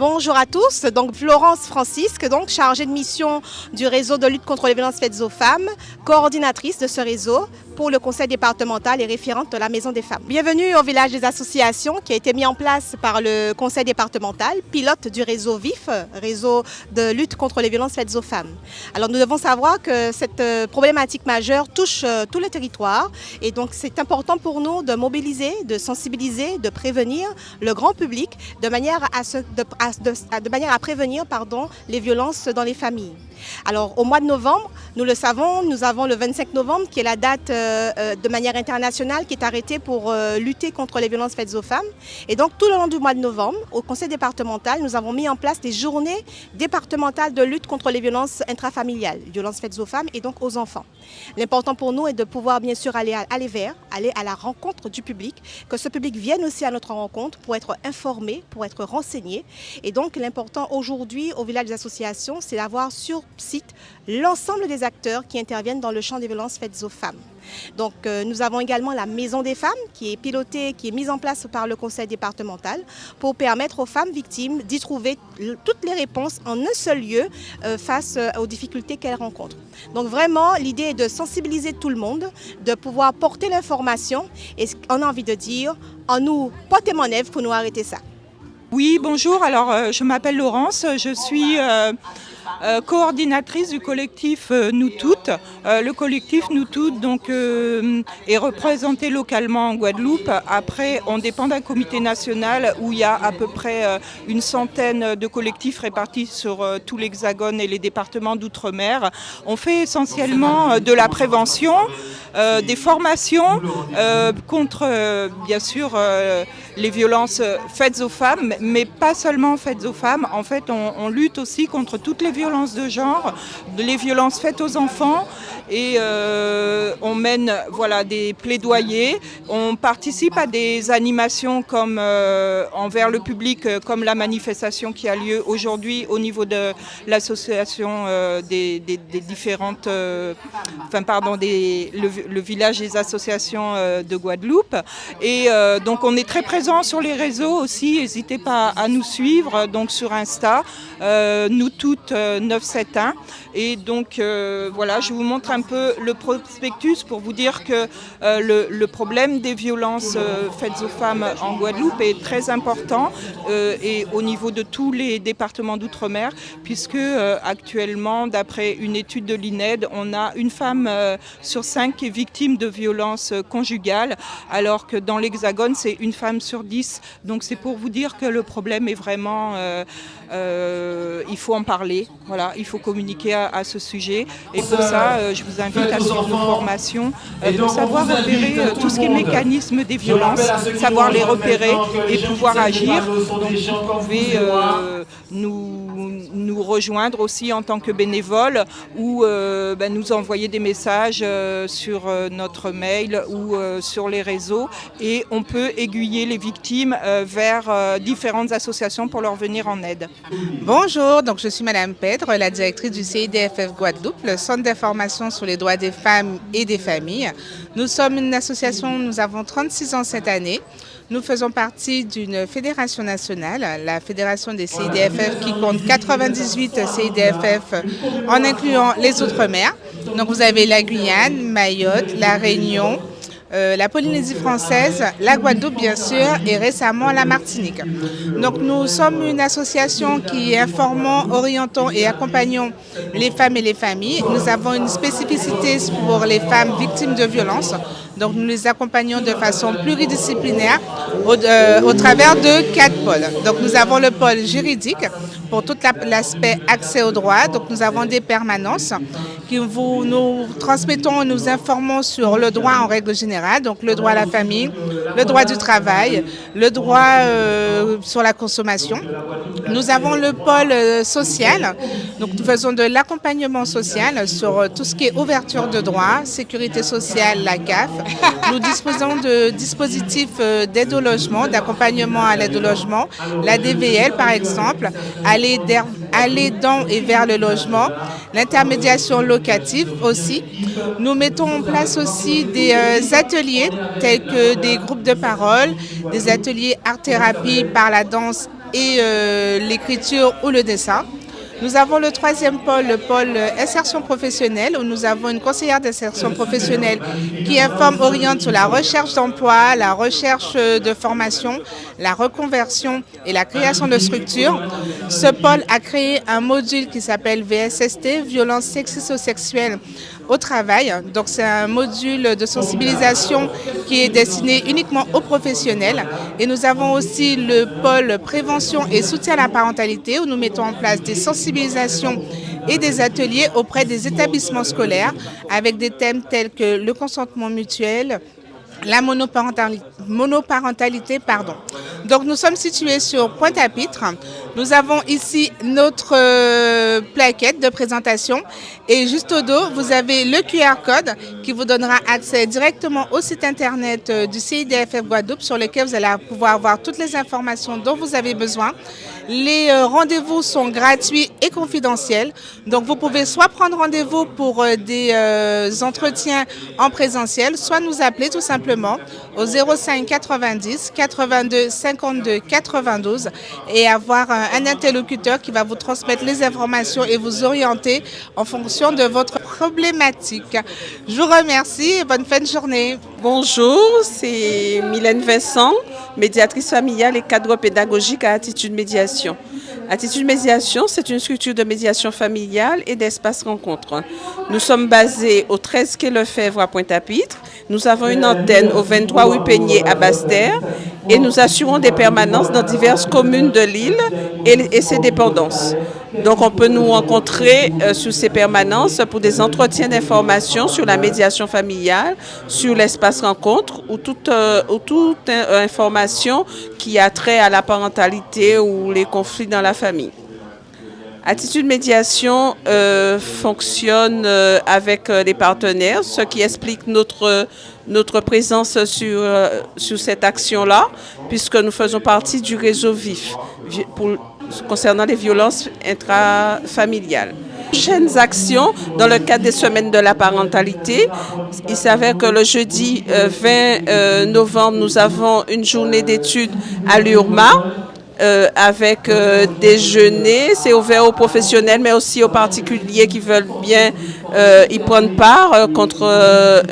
Bonjour à tous, donc Florence Francisque, donc chargée de mission du réseau de lutte contre les violences faites aux femmes, coordinatrice de ce réseau pour le conseil départemental et référente de la Maison des femmes. Bienvenue au village des associations qui a été mis en place par le conseil départemental, pilote du réseau VIF, réseau de lutte contre les violences faites aux femmes. Alors nous devons savoir que cette problématique majeure touche tout le territoire et donc c'est important pour nous de mobiliser, de sensibiliser, de prévenir le grand public de manière à prévenir les violences dans les familles. Alors au mois de novembre, nous le savons, nous avons le 25 novembre qui est la date de manière internationale qui est arrêtée pour lutter contre les violences faites aux femmes. Et donc tout le long du mois de novembre, au conseil départemental, nous avons mis en place des journées départementales de lutte contre les violences intrafamiliales, violences faites aux femmes et donc aux enfants. L'important pour nous est de pouvoir bien sûr aller à la rencontre du public, que ce public vienne aussi à notre rencontre pour être informé, pour être renseigné. Et donc l'important aujourd'hui au village des associations, c'est d'avoir sur site l'ensemble des acteurs qui interviennent dans le champ des violences faites aux femmes. Donc nous avons également la Maison des femmes qui est pilotée, qui est mise en place par le conseil départemental pour permettre aux femmes victimes d'y trouver toutes les réponses en un seul lieu face aux difficultés qu'elles rencontrent. Donc vraiment l'idée est de sensibiliser tout le monde, de pouvoir porter l'information et on a envie de dire, en nous portez mon œuvre pour nous arrêter ça. Oui, bonjour. Alors, je m'appelle Laurence. Je suis coordinatrice du collectif Nous Toutes. Le collectif Nous Toutes donc, est représenté localement en Guadeloupe. Après, on dépend d'un comité national où il y a à peu près une centaine de collectifs répartis sur tout l'Hexagone et les départements d'outre-mer. On fait essentiellement de la prévention, des formations contre, bien sûr, les violences faites aux femmes, mais pas seulement faites aux femmes. En fait, on lutte aussi contre toutes les violences de genre, les violences faites aux enfants et on mène des plaidoyers. On participe à des animations comme envers le public, comme la manifestation qui a lieu aujourd'hui au niveau de l'association des différentes, le village des associations de Guadeloupe. Et donc on est très présent sur les réseaux aussi. N'hésitez pas à nous suivre donc sur Insta, nous toutes 971. Et donc je vous montre un peu le prospectus pour vous dire que le problème des violences faites aux femmes en Guadeloupe est très important et au niveau de tous les départements d'outre-mer, puisque actuellement, d'après une étude de l'INED, on a une femme sur 5 qui est victime de violences conjugales, alors que dans l'Hexagone, c'est une femme sur 10. Donc c'est pour vous dire que le problème est vraiment... il faut en parler, il faut communiquer à ce sujet. Et pour ça, je vous invite à suivre nos formations pour savoir repérer tout ce qui est mécanisme des violences, savoir les repérer et pouvoir agir. Donc vous pouvez nous rejoindre aussi en tant que bénévole ou nous envoyer des messages sur notre mail ou sur les réseaux et on peut aiguiller les victimes vers différentes associations pour leur venir en aide. Bonjour, donc je suis Madame Pedre, la directrice du CIDFF Guadeloupe, le centre d'information sur les droits des femmes et des familles. Nous sommes une association, nous avons 36 ans cette année. Nous faisons partie d'une fédération nationale, la fédération des CIDFF qui compte 98 CIDFF en incluant les Outre-mer. Donc vous avez la Guyane, Mayotte, la Réunion, la Polynésie française, la Guadeloupe bien sûr et récemment la Martinique. Donc nous sommes une association qui informons, orientons et accompagnons les femmes et les familles. Nous avons une spécificité pour les femmes victimes de violences. Donc nous les accompagnons de façon pluridisciplinaire au travers de 4 pôles. Donc nous avons le pôle juridique pour tout l'aspect accès au droit. Donc nous avons des permanences qui nous transmettons, nous informons sur le droit en règle générale, donc le droit à la famille, le droit du travail, le droit sur la consommation. Nous avons le pôle social, donc nous faisons de l'accompagnement social sur tout ce qui est ouverture de droits, sécurité sociale, la CAF. Nous disposons de dispositifs d'aide au logement, d'accompagnement à l'aide au logement, la DVL par exemple, aller dans et vers le logement, l'intermédiation locative aussi. Nous mettons en place aussi des ateliers tels que des groupes de parole, des ateliers art-thérapie par la danse et l'écriture ou le dessin. Nous avons le troisième pôle, le pôle insertion professionnelle, où nous avons une conseillère d'insertion professionnelle qui informe, oriente sur la recherche d'emploi, la recherche de formation, la reconversion et la création de structures. Ce pôle a créé un module qui s'appelle VSST, violence sexisto-sexuelle au travail. Donc c'est un module de sensibilisation qui est destiné uniquement aux professionnels. Et nous avons aussi le pôle prévention et soutien à la parentalité, où nous mettons en place des sensibilisations et des ateliers auprès des établissements scolaires avec des thèmes tels que le consentement mutuel, la monoparentalité. Donc nous sommes situés sur Pointe-à-Pitre. Nous avons ici notre plaquette de présentation et juste au dos, vous avez le QR code qui vous donnera accès directement au site internet du CIDFF Guadeloupe, sur lequel vous allez pouvoir avoir toutes les informations dont vous avez besoin. Les rendez-vous sont gratuits et confidentiels. Donc vous pouvez soit prendre rendez-vous pour des entretiens en présentiel, soit nous appeler tout simplement au 05 90 82 52 92 et avoir un interlocuteur qui va vous transmettre les informations et vous orienter en fonction de votre problématique. Je vous remercie et bonne fin de journée. Bonjour, c'est Mylène Vincent, médiatrice familiale et cadre pédagogique à Attitude Médiation. Attitude Médiation, c'est une structure de médiation familiale et d'espace rencontre. Nous sommes basés au 13 quai Lefebvre à Pointe-à-Pitre. Nous avons une antenne au 23 rue Peigné à Basse-Terre et nous assurons des permanences dans diverses communes de l'île et ses dépendances. Donc on peut nous rencontrer sur ces permanences pour des entretiens d'information sur la médiation familiale, sur l'espace rencontre ou toute information qui a trait à la parentalité ou les conflits dans la famille. Attitude Médiation fonctionne avec les partenaires, ce qui explique notre présence sur cette action-là, puisque nous faisons partie du réseau VIF concernant les violences intrafamiliales. Prochaines actions dans le cadre des semaines de la parentalité. Il s'avère que le jeudi 20 novembre, nous avons une journée d'études à l'URMA. Avec déjeuner, c'est ouvert aux professionnels mais aussi aux particuliers qui veulent bien y prendre part contre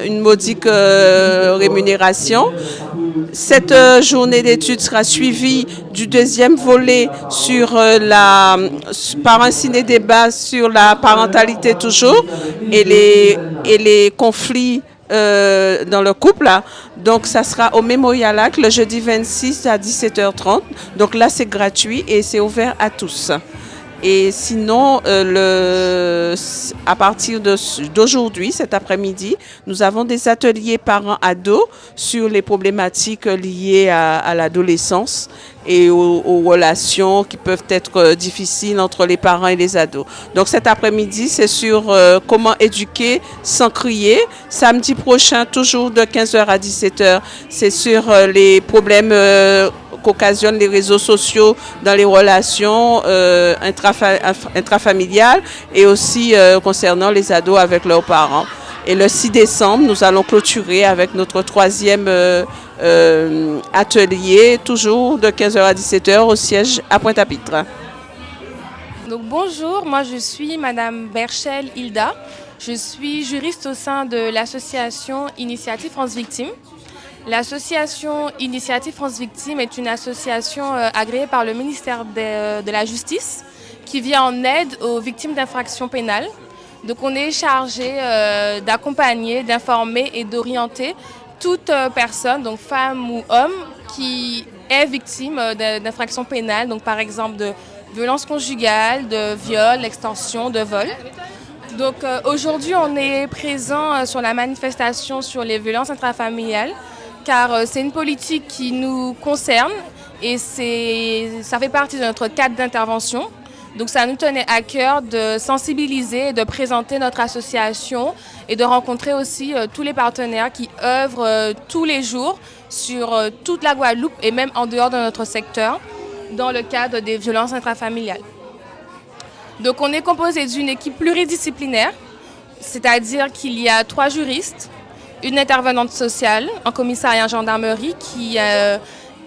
une modique rémunération. Cette journée d'études sera suivie du deuxième volet par un ciné-débat sur la parentalité toujours et les conflits dans le couple. Donc ça sera au Mémorial Lac le jeudi 26 à 17h30. Donc là c'est gratuit et c'est ouvert à tous. Et sinon, à partir d'aujourd'hui, cet après-midi, nous avons des ateliers parents-ados sur les problématiques liées à l'adolescence et aux relations qui peuvent être difficiles entre les parents et les ados. Donc cet après-midi, c'est sur comment éduquer sans crier. Samedi prochain, toujours de 15h à 17h, c'est sur les problèmes qu'occasionnent les réseaux sociaux dans les relations intrafamiliales et aussi concernant les ados avec leurs parents. Et le 6 décembre, nous allons clôturer avec notre troisième atelier, toujours de 15h à 17h au siège à Pointe-à-Pitre. Donc bonjour, moi je suis Madame Berchel Hilda. Je suis juriste au sein de l'association Initiative France Victime. L'association Initiative France Victime est une association agréée par le ministère de la Justice qui vient en aide aux victimes d'infractions pénales. Donc on est chargé d'accompagner, d'informer et d'orienter toute personne, donc femme ou homme, qui est victime d'infractions pénales, donc par exemple de violences conjugales, de viol, d'extorsion, de vol. Donc aujourd'hui on est présent sur la manifestation sur les violences intrafamiliales, car c'est une politique qui nous concerne et ça fait partie de notre cadre d'intervention. Donc ça nous tenait à cœur de sensibiliser et de présenter notre association et de rencontrer aussi tous les partenaires qui œuvrent tous les jours sur toute la Guadeloupe et même en dehors de notre secteur dans le cadre des violences intrafamiliales. Donc on est composé d'une équipe pluridisciplinaire, c'est-à-dire qu'il y a 3 juristes, une intervenante sociale en commissariat en gendarmerie qui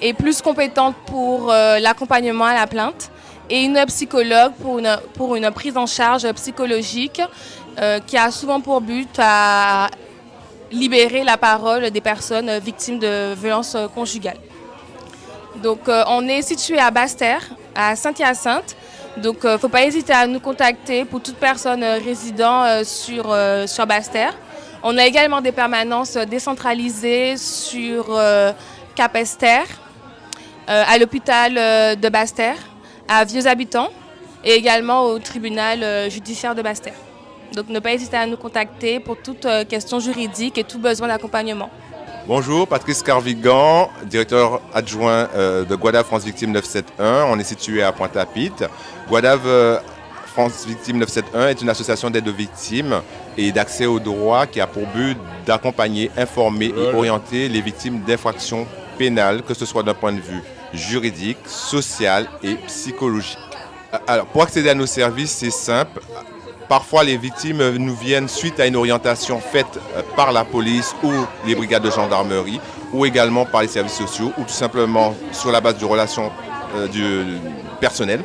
est plus compétente pour l'accompagnement à la plainte et une psychologue pour une prise en charge psychologique qui a souvent pour but à libérer la parole des personnes victimes de violences conjugales. Donc, on est situé à Basse-Terre, à Saint-Hyacinthe. Donc, il ne faut pas hésiter à nous contacter pour toute personne résidant sur Basse-Terre. On a également des permanences décentralisées sur Capesterre, à l'hôpital de Basse-Terre, à Vieux Habitants et également au tribunal judiciaire de Basse-Terre. Donc, ne pas hésiter à nous contacter pour toute question juridique et tout besoin d'accompagnement. Bonjour, Patrice Carvigan, directeur adjoint de Guadave France Victime 971. On est situé à Pointe-à-Pitre. Guadave France Victime 971 est une association d'aide aux victimes et d'accès aux droits qui a pour but d'accompagner, informer et orienter les victimes d'infractions pénales, que ce soit d'un point de vue juridique, social et psychologique. Alors, pour accéder à nos services, c'est simple. Parfois, les victimes nous viennent suite à une orientation faite par la police ou les brigades de gendarmerie, ou également par les services sociaux, ou tout simplement sur la base de relations du personnel.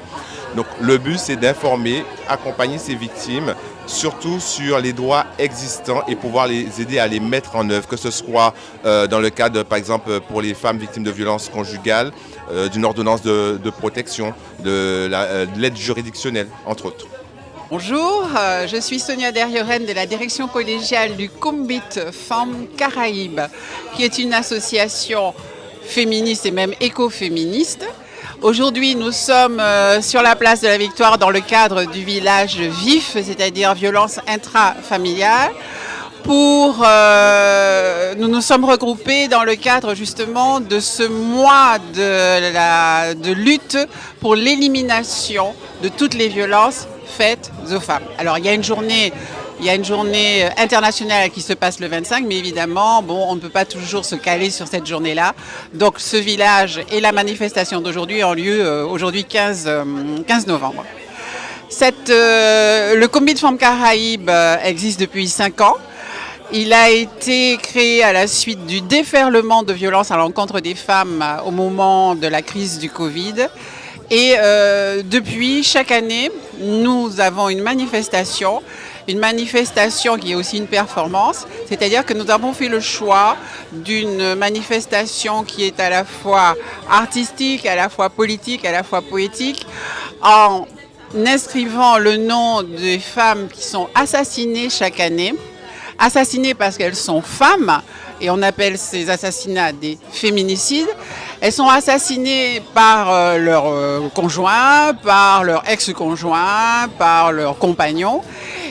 Donc, le but, c'est d'informer, accompagner ces victimes, surtout sur les droits existants et pouvoir les aider à les mettre en œuvre, que ce soit dans le cadre, par exemple, pour les femmes victimes de violences conjugales, d'une ordonnance de protection, de l'aide juridictionnelle, entre autres. Bonjour, je suis Sonia Derrieren de la direction collégiale du Combit Femmes Caraïbes, qui est une association féministe et même écoféministe. Aujourd'hui, nous sommes sur la place de la Victoire dans le cadre du village vif, c'est-à-dire violence intrafamiliale. Nous nous sommes regroupés dans le cadre justement de ce mois de lutte pour l'élimination de toutes les violences faites aux femmes. Alors il y a une journée internationale qui se passe le 25, mais évidemment, on ne peut pas toujours se caler sur cette journée-là. Donc ce village et la manifestation d'aujourd'hui ont lieu aujourd'hui 15 novembre. Le Comité de Femmes Caraïbes existe depuis 5 ans. Il a été créé à la suite du déferlement de violences à l'encontre des femmes au moment de la crise du Covid. Et depuis, chaque année, nous avons une manifestation qui est aussi une performance, c'est-à-dire que nous avons fait le choix d'une manifestation qui est à la fois artistique, à la fois politique, à la fois poétique, en inscrivant le nom des femmes qui sont assassinées chaque année, assassinées parce qu'elles sont femmes, et on appelle ces assassinats des féminicides. Elles sont assassinées par leur conjoint, par leur ex-conjoint, par leur compagnon.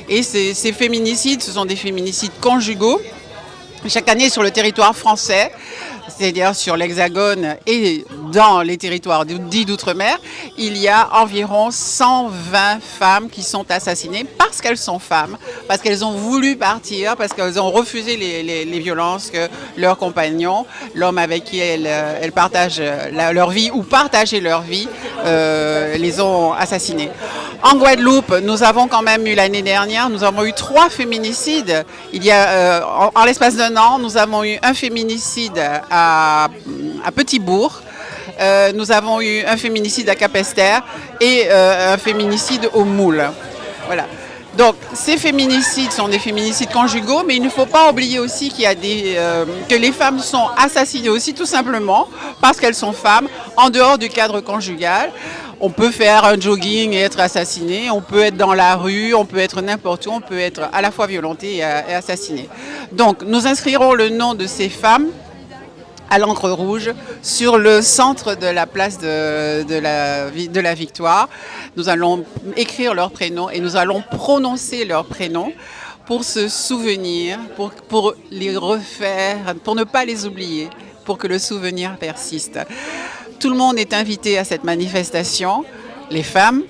Et ces féminicides, ce sont des féminicides conjugaux. Chaque année sur le territoire français, c'est-à-dire sur l'Hexagone et dans les territoires dits d'outre-mer, il y a environ 120 femmes qui sont assassinées parce qu'elles sont femmes, parce qu'elles ont voulu partir, parce qu'elles ont refusé les violences que leurs compagnons, l'homme avec qui elles partagent leur vie ou partageaient leur vie, les ont assassinées. En Guadeloupe, nous avons quand même eu l'année dernière, nous avons eu 3 féminicides. Il y a, en l'espace d'un an, nous avons eu un féminicide à Petit-Bourg, nous avons eu un féminicide à Capesterre et un féminicide au Moule. Voilà. Donc ces féminicides sont des féminicides conjugaux, mais il ne faut pas oublier aussi qu'il y a que les femmes sont assassinées aussi tout simplement parce qu'elles sont femmes en dehors du cadre conjugal. On peut faire un jogging et être assassiné, on peut être dans la rue, on peut être n'importe où, on peut être à la fois violenté et assassiné. Donc nous inscrirons le nom de ces femmes à l'encre rouge sur le centre de la place de la Victoire. Nous allons écrire leurs prénoms et nous allons prononcer leurs prénoms pour se souvenir, pour les refaire, pour ne pas les oublier, pour que le souvenir persiste. Tout le monde est invité à cette manifestation, les femmes,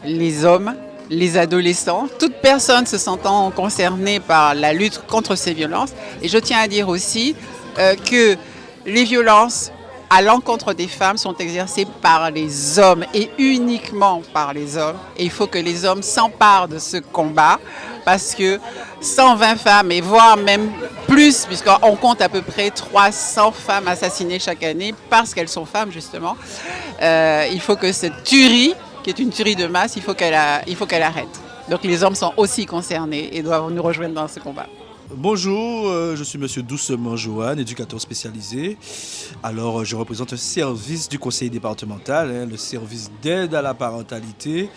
les hommes, les adolescents, toute personne se sentant concernée par la lutte contre ces violences. Et je tiens à dire aussi que les violences à l'encontre des femmes sont exercées par les hommes et uniquement par les hommes. Et il faut que les hommes s'emparent de ce combat parce que 120 femmes, et voire même plus, puisqu'on compte à peu près 300 femmes assassinées chaque année parce qu'elles sont femmes justement, il faut que cette tuerie, qui est une tuerie de masse, il faut qu'elle arrête. Donc les hommes sont aussi concernés et doivent nous rejoindre dans ce combat. Bonjour, je suis monsieur Doucement Joanne, éducateur spécialisé. Alors, je représente un service du conseil départemental, le service d'aide à la parentalité,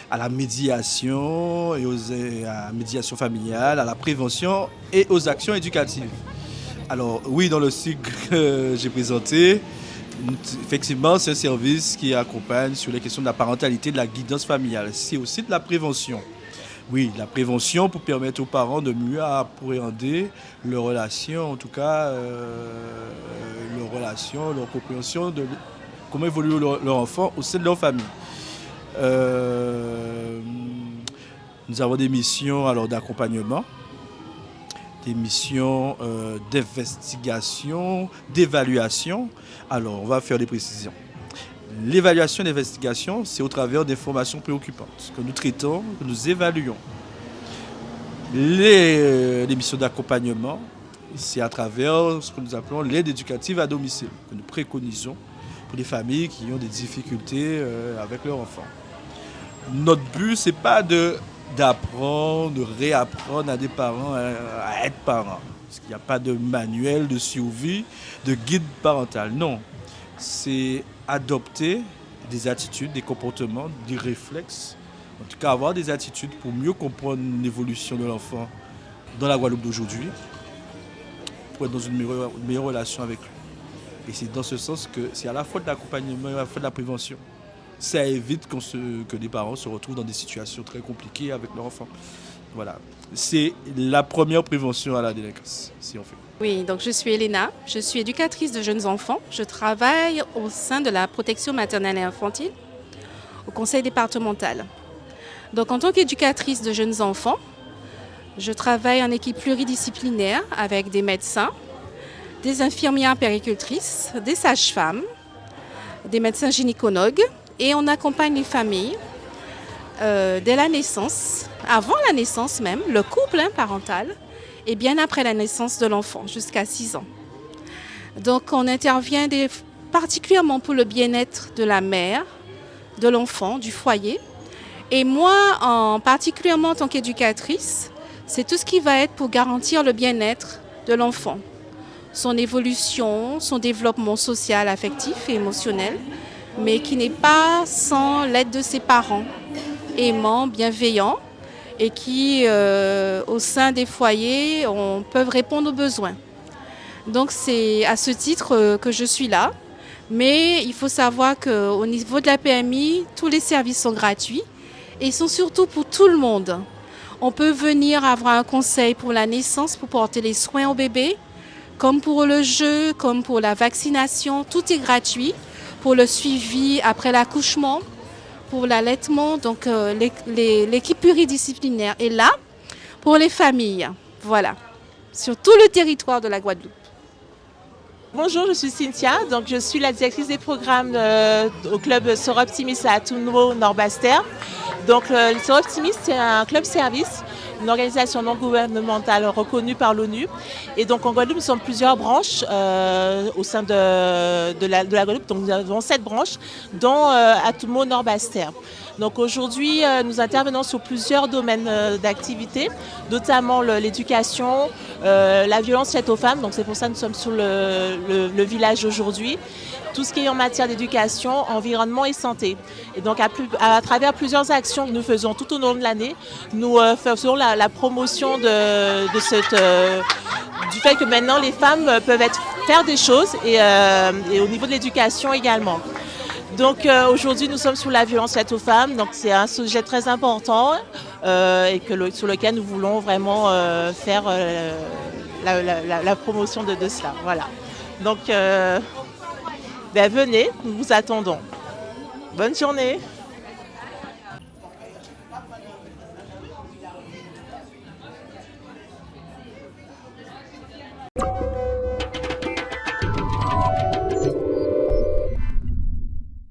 à la médiation à la médiation familiale, à la prévention et aux actions éducatives. Alors, oui, dans le cycle que j'ai présenté, effectivement, c'est un service qui accompagne sur les questions de la parentalité, de la guidance familiale. C'est aussi de la prévention. Oui, la prévention pour permettre aux parents de mieux appréhender leurs relations, en tout cas leur compréhension de comment évolue leur enfant au sein de leur famille. Nous avons des missions alors d'accompagnement, des missions d'investigation, d'évaluation. Alors, on va faire des précisions. L'évaluation et l'investigation, c'est au travers d'informations préoccupantes que nous traitons, que nous évaluons. Les missions d'accompagnement, c'est à travers ce que nous appelons l'aide éducative à domicile, que nous préconisons pour les familles qui ont des difficultés avec leurs enfants. Notre but, ce n'est pas d'apprendre, de réapprendre à des parents à être parents. Parce qu'il n'y a pas de manuel de survie, de guide parental. Non, c'est adopter des attitudes, des comportements, des réflexes. En tout cas, avoir des attitudes pour mieux comprendre l'évolution de l'enfant dans la Guadeloupe d'aujourd'hui, pour être dans une meilleure relation avec lui. Et c'est dans ce sens que c'est à la fois de l'accompagnement et à la fois de la prévention. Ça évite que les parents se retrouvent dans des situations très compliquées avec leur enfant. Voilà. C'est la première prévention à la délinquance, si on fait. Oui, donc je suis Elena, je suis éducatrice de jeunes enfants. Je travaille au sein de la protection maternelle et infantile au conseil départemental. Donc en tant qu'éducatrice de jeunes enfants, je travaille en équipe pluridisciplinaire avec des médecins, des infirmières puéricultrices, des sages-femmes, des médecins gynécologues et on accompagne les familles dès la naissance, avant la naissance même, le couple parental, et bien après la naissance de l'enfant, jusqu'à 6 ans. Donc on intervient particulièrement pour le bien-être de la mère, de l'enfant, du foyer. Et moi, particulièrement en tant qu'éducatrice, c'est tout ce qui va être pour garantir le bien-être de l'enfant, son évolution, son développement social, affectif et émotionnel, mais qui n'est pas sans l'aide de ses parents, aimants, bienveillants, et qui, au sein des foyers, peuvent répondre aux besoins. Donc c'est à ce titre que je suis là. Mais il faut savoir qu'au niveau de la PMI, tous les services sont gratuits et sont surtout pour tout le monde. On peut venir avoir un conseil pour la naissance, pour porter les soins au bébé, comme pour le jeu, comme pour la vaccination, tout est gratuit. Pour le suivi après l'accouchement, pour l'allaitement, donc l'équipe pluridisciplinaire est là pour les familles, voilà, sur tout le territoire de la Guadeloupe. Bonjour, je suis Cynthia, donc je suis la directrice des programmes au club Sœurs Optimistes à Atoumno, Nord-Basse-Terre. Donc le Sœurs Optimistes, c'est un club service, une organisation non gouvernementale reconnue par l'ONU. Et donc en Guadeloupe, nous sommes plusieurs branches au sein de la Guadeloupe. Donc nous avons 7 branches, dont Atoumno, Nord-Basse-Terre. Donc aujourd'hui, nous intervenons sur plusieurs domaines d'activité, notamment l'éducation, la violence faite aux femmes. Donc c'est pour ça que nous sommes sur le village aujourd'hui. Tout ce qui est en matière d'éducation, environnement et santé. Et donc à travers plusieurs actions que nous faisons tout au long de l'année, nous faisons la promotion du fait que maintenant les femmes peuvent faire des choses et au niveau de l'éducation également. Donc aujourd'hui nous sommes sur la violence faite aux femmes, donc c'est un sujet très important et sur lequel nous voulons vraiment faire la promotion de cela. Voilà. Donc venez, nous vous attendons. Bonne journée.